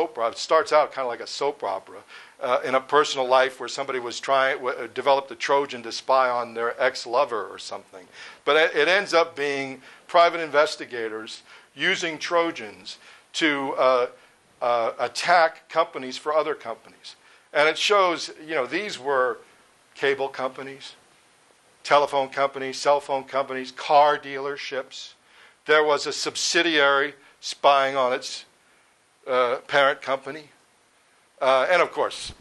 soap opera. It starts out kind of like a soap opera in a personal life where somebody was developed a Trojan to spy on their ex-lover or something. But it ends up being private investigators using Trojans to attack companies for other companies. And it shows, these were cable companies, telephone companies, cell phone companies, car dealerships. There was a subsidiary spying on its parent company. And of course,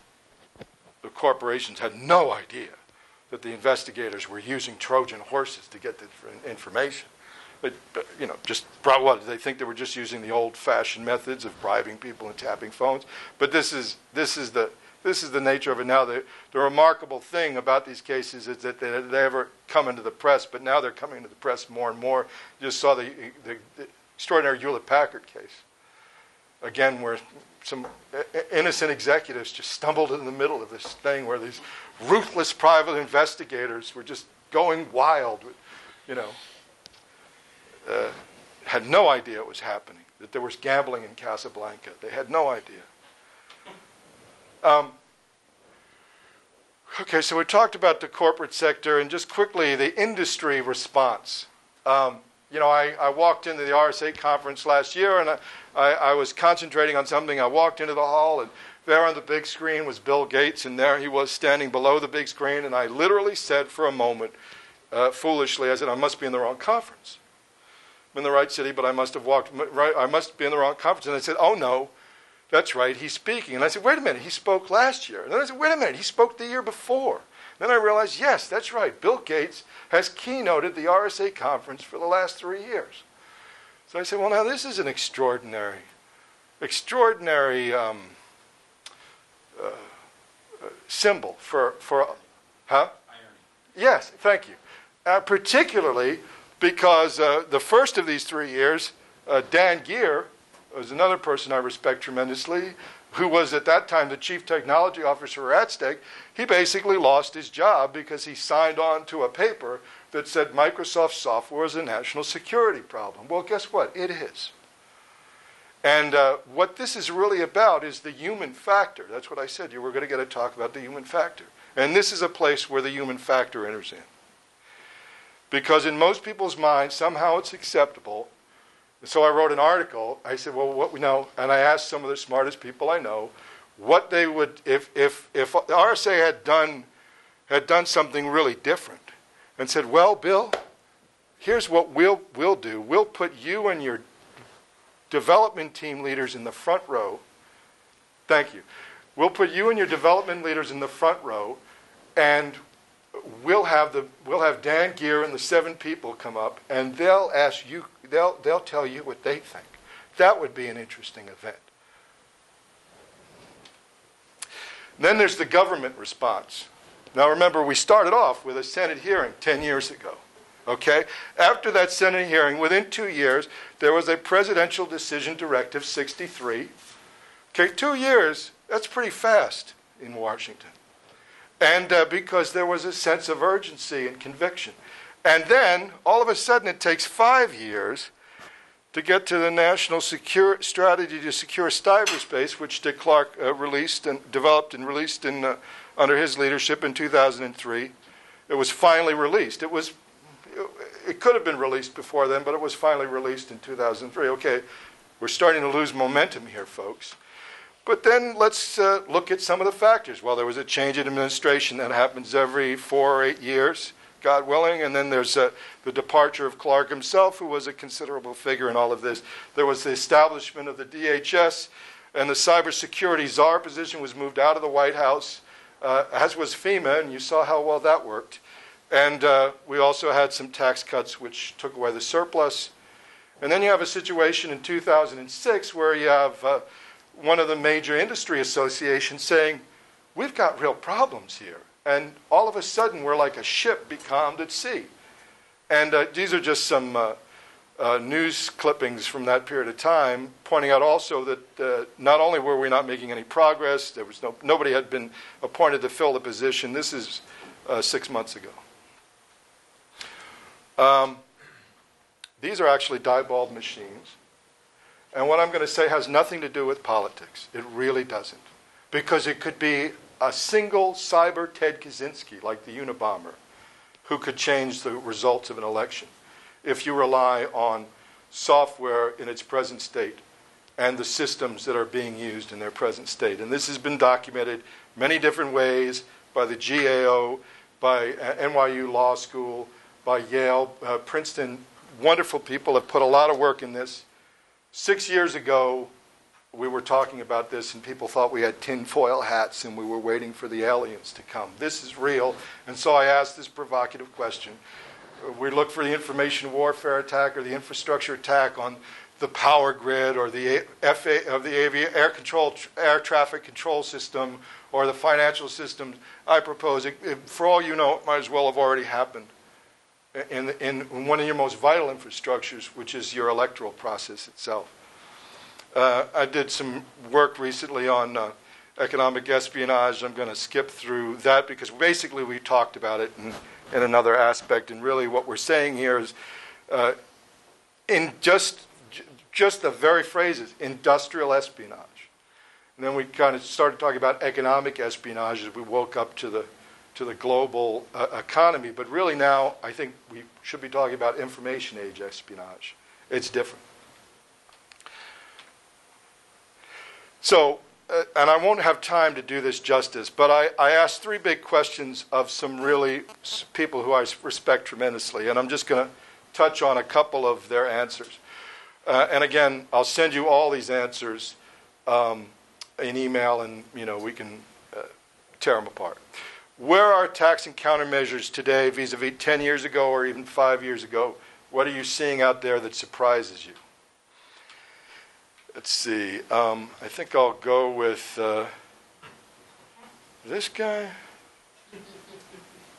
the corporations had no idea that the investigators were using Trojan horses to get the information. But just probably what they think they were just using the old-fashioned methods of bribing people and tapping phones. But this is the nature of it now. The remarkable thing about these cases is that they never come into the press, but now they're coming into the press more and more. You just saw the extraordinary Hewlett-Packard case, again, where some innocent executives just stumbled in the middle of this thing where these ruthless private investigators were just going wild, had no idea it was happening, that there was gambling in Casablanca. They had no idea. Okay, so we talked about the corporate sector, and just quickly, the industry response. I walked into the RSA conference last year, and I was concentrating on something. I walked into the hall, and there on the big screen was Bill Gates, and there he was standing below the big screen, and I literally said for a moment, foolishly, I said, I must be in the wrong conference. I'm in the right city, but I must be in the wrong conference. And I said, oh no, that's right, he's speaking. And I said, wait a minute, he spoke last year. And then I said, wait a minute, he spoke the year before. Then I realized, yes, that's right, Bill Gates has keynoted the RSA conference for the last 3 years. So I said, well, now this is an extraordinary symbol for huh? Irony. Yes, thank you. Particularly because the first of these 3 years, Dan Geer was another person I respect tremendously, who was at that time the chief technology officer at Stake. He basically lost his job because he signed on to a paper that said Microsoft software is a national security problem. Well, guess what? It is. And what this is really about is the human factor. That's what I said. You were going to get a talk about the human factor. And this is a place where the human factor enters in. Because in most people's minds, somehow it's acceptable. So I wrote an article. I said, well, what we know, and I asked some of the smartest people I know, what they would, if the RSA had done something really different, and said, well, Bill, here's what we'll do. We'll put you and your development team leaders in the front row. Thank you. We'll put you and your development leaders in the front row, and we'll have Dan Geer and the 7 people come up, and they'll ask you. They'll tell you what they think. That would be an interesting event. Then there's the government response. Now remember, we started off with a Senate hearing 10 years ago. Okay? After that Senate hearing, within 2 years, there was a Presidential Decision Directive 63. Okay, 2 years, that's pretty fast in Washington. And because there was a sense of urgency and conviction. And then, all of a sudden, it takes 5 years to get to the National Strategy to Secure Cyberspace, which Dick Clark developed and released under his leadership in 2003. It was finally released. It could have been released before then, but it was finally released in 2003. Okay, we're starting to lose momentum here, folks. But then let's look at some of the factors. Well, there was a change in administration that happens every 4 or 8 years. God willing, and then there's the departure of Clark himself, who was a considerable figure in all of this. There was the establishment of the DHS, and the cybersecurity czar position was moved out of the White House, as was FEMA, and you saw how well that worked. And we also had some tax cuts which took away the surplus. And then you have a situation in 2006 where you have one of the major industry associations saying, we've got real problems here. And all of a sudden, we're like a ship becalmed at sea. And these are just some news clippings from that period of time, pointing out also that not only were we not making any progress, there was nobody had been appointed to fill the position. This is 6 months ago. These are actually Diebold machines. And what I'm going to say has nothing to do with politics. It really doesn't. Because it could be a single cyber Ted Kaczynski, like the Unabomber, who could change the results of an election if you rely on software in its present state and the systems that are being used in their present state. And this has been documented many different ways by the GAO, by NYU Law School, by Yale, Princeton. Wonderful people have put a lot of work in this. 6 years ago, we were talking about this, and people thought we had tinfoil hats and we were waiting for the aliens to come. This is real, and so I asked this provocative question. We look for the information warfare attack or the infrastructure attack on the power grid or the air traffic control system or the financial system. I propose, for all you know, it might as well have already happened in one of your most vital infrastructures, which is your electoral process itself. I did some work recently on economic espionage. I'm going to skip through that because basically we talked about it in another aspect. And really what we're saying here is in just the very phrases, industrial espionage. And then we kind of started talking about economic espionage as we woke up to the global economy. But really now I think we should be talking about information age espionage. It's different. So, and I won't have time to do this justice, but I asked three big questions of some really people who I respect tremendously, and I'm just going to touch on a couple of their answers. And again, I'll send you all these answers in email, and we can tear them apart. Where are attacks and countermeasures today vis-a-vis 10 years ago or even 5 years ago? What are you seeing out there that surprises you? Let's see. I think I'll go with this guy.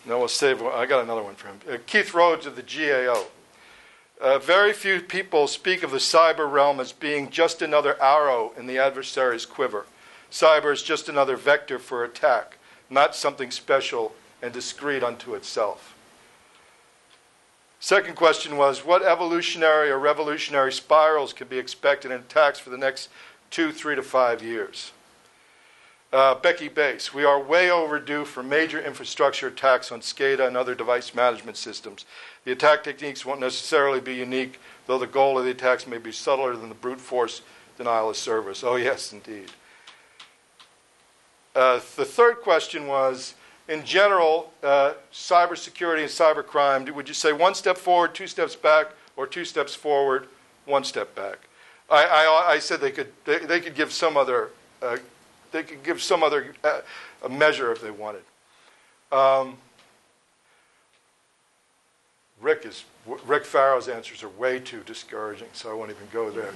No, we'll save one. I got another one for him. Keith Rhodes of the GAO. Very few people speak of the cyber realm as being just another arrow in the adversary's quiver. Cyber is just another vector for attack, not something special and discrete unto itself. Second question was, what evolutionary or revolutionary spirals can be expected in attacks for the next 2, 3 to 5 years? Becky Bass, we are way overdue for major infrastructure attacks on SCADA and other device management systems. The attack techniques won't necessarily be unique, though the goal of the attacks may be subtler than the brute force denial of service. Oh, yes, indeed. The third question was, in general, cybersecurity and cybercrime, would you say 1 step forward, 2 steps back, or 2 steps forward, 1 step back? I said they could give some other a measure if they wanted. Rick Farrow's answers are way too discouraging, so I won't even go there.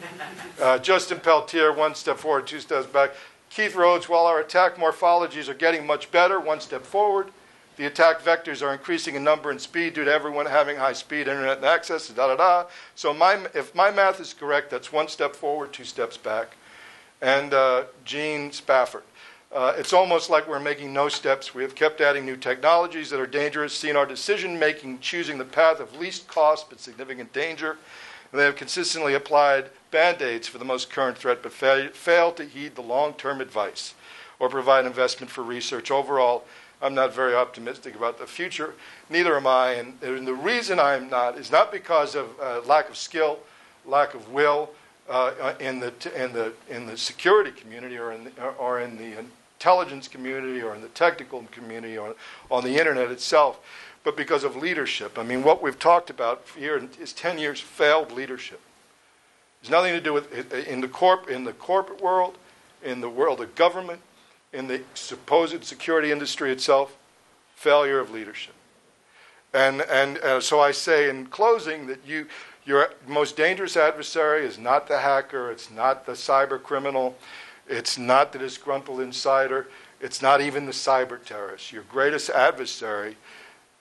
Justin Peltier, 1 step forward, 2 steps back. Keith Rhodes, while our attack morphologies are getting much better, 1 step forward, the attack vectors are increasing in number and speed due to everyone having high-speed internet and access, da-da-da. So if my math is correct, that's 1 step forward, 2 steps back. And Gene Spafford, it's almost like we're making no steps. We have kept adding new technologies that are dangerous, seen our decision-making choosing the path of least cost but significant danger. And they have consistently applied Band-Aids for the most current threat, but failed to heed the long-term advice or provide investment for research. Overall, I'm not very optimistic about the future. Neither am I. And the reason I'm not is not because of lack of skill, lack of will in the security community or in the intelligence community or in the technical community or on the internet itself, but because of leadership. I mean, what we've talked about here is 10 years failed leadership. There's nothing to do with in the corporate world, in the world of government, in the supposed security industry itself, failure of leadership. And so I say in closing that your most dangerous adversary is not the hacker, it's not the cyber criminal, it's not the disgruntled insider, it's not even the cyber terrorist. Your greatest adversary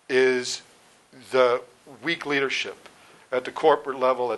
is the weak leadership at the corporate level, at